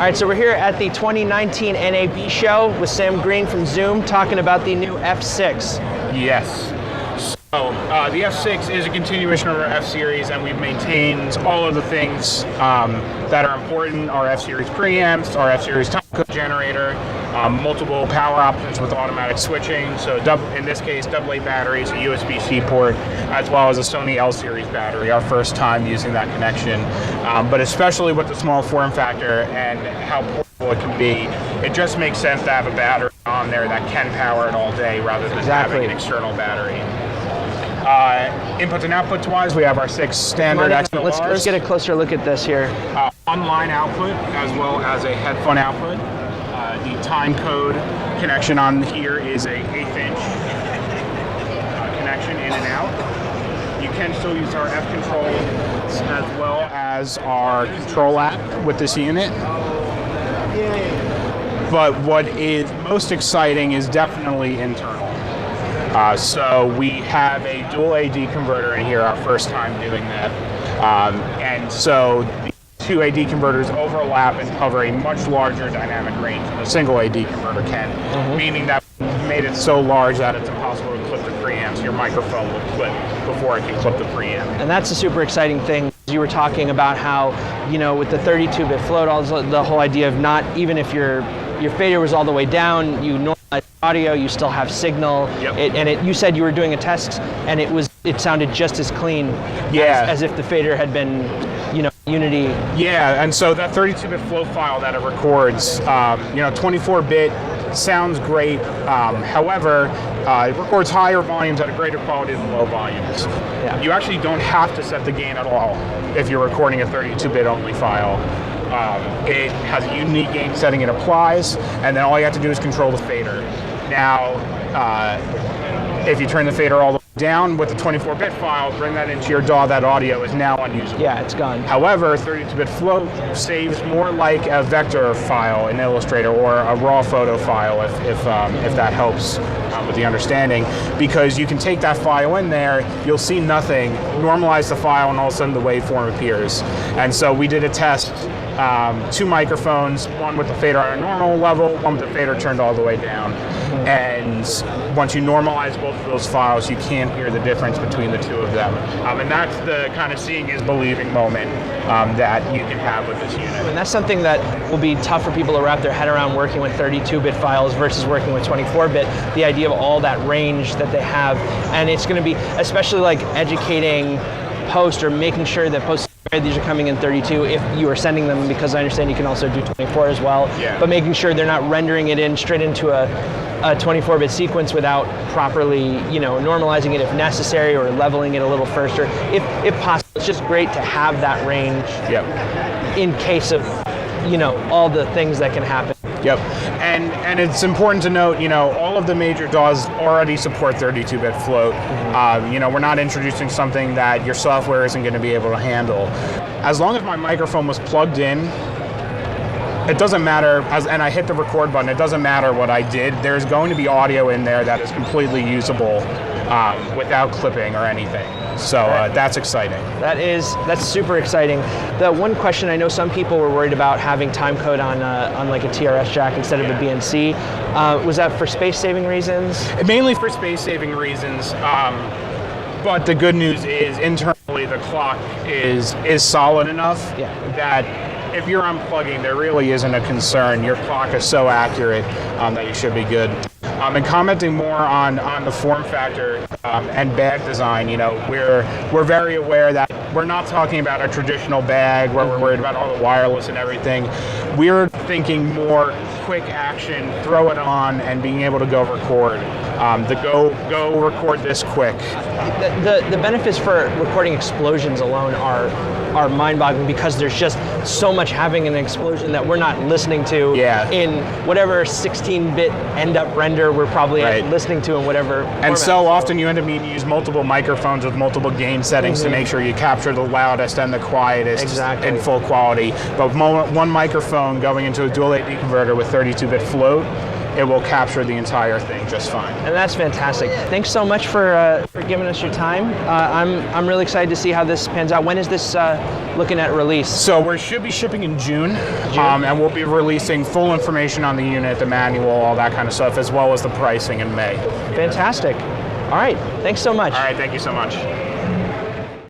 right, so we're here at the 2019 NAB show with Sam Greene from Zoom talking about the new F6. Yes. So the F6 is a continuation of our F-Series, and we've maintained all of the things that are important: our F-Series preamps, our F-Series timecode generator, multiple power options with automatic switching. So in this case, AA batteries, a USB-C port, as well as a Sony L-Series battery. Our first time using that connection, but especially with the small form factor and how portable it can be, it just makes sense to have a battery on there that can power it all day rather than having an external battery. Inputs and outputs wise, we have our 6 standard XLRs. Let's get a closer look at this here. Online output as well as a headphone output. The time code connection on here is a 1/8 inch connection in and out. You can still use our F control as well as our control app with this unit. But what is most exciting is definitely internal. So we have a dual AD converter in here, our first time doing that. And so the 2 AD converters overlap and cover a much larger dynamic range than a single AD converter can, meaning that we made it so large that it's impossible to clip the preamps. Your microphone will clip before it can clip the preamp. And that's a super exciting thing. You were talking about how, you know, with the 32-bit float, the whole idea of not, even if your fader was all the way down, you normalize audio, you still have signal. Yep. You said you were doing a test, and it sounded just as clean as if the fader had been, you know, Unity. Yeah, and so that 32-bit flow file that it records, 24-bit sounds great. However, it records higher volumes at a greater quality than low volumes. Yeah. You actually don't have to set the gain at all if you're recording a 32-bit only file. It has a unique gain setting it applies, and then all you have to do is control the fader. Now, if you turn the fader all the way down with the 24-bit file, bring that into your DAW, that audio is now unusable. Yeah, it's gone. However, 32-bit float saves more like a vector file in Illustrator or a raw photo file if that helps with the understanding, because you can take that file in there, you'll see nothing, normalize the file, and all of a sudden the waveform appears. And so we did a test, 2 microphones, one with the fader on a normal level, one with the fader turned all the way down. And once you normalize both of those files, you can't hear the difference between the two of them. And that's the kind of seeing is believing moment that you can have with this unit. And that's something that will be tough for people to wrap their head around, working with 32-bit files versus working with 24-bit. The idea of all that range that they have, and it's going to be especially like educating post or making sure that post these are coming in 32 if you are sending them, because I understand you can also do 24 as well. Yeah. But making sure they're not rendering it in straight into a 24-bit sequence without properly, normalizing it if necessary, or leveling it a little first, or if possible. It's just great to have that range. Yep. In case of, all the things that can happen. Yep, and it's important to note, all of the major DAWs already support 32-bit float. We're not introducing something that your software isn't going to be able to handle. As long as my microphone was plugged in, it doesn't matter, and I hit the record button, it doesn't matter what I did, there's going to be audio in there that is completely usable without clipping or anything. So that's exciting. That's super exciting. The one question, I know some people were worried about having timecode on like a TRS jack instead of a BNC. Was that for space saving reasons? Mainly for space saving reasons. But the good news is internally the clock is solid enough that if you're unplugging, there really isn't a concern. Your clock is so accurate that you should be good. And commenting more on the form factor and bag design, we're very aware that we're not talking about a traditional bag where we're worried about all the wireless and everything. We're thinking more quick action, throw it on, and being able to go record. Go record this quick. The benefits for recording explosions alone are mind-boggling, because there's just so much having an explosion that we're not listening to in whatever 16-bit end-up render we're probably listening to in whatever format. And so often you end up needing to use multiple microphones with multiple gain settings to make sure you capture the loudest and the quietest in full quality. But one microphone going into a dual AD converter with 32-bit float it will capture the entire thing just fine. And that's fantastic. Thanks so much for giving us your time. I'm really excited to see how this pans out. When is this looking at release? So we should be shipping in June. And we'll be releasing full information on the unit, the manual, all that kind of stuff, as well as the pricing in May. Fantastic. All right, thanks so much. All right, thank you so much.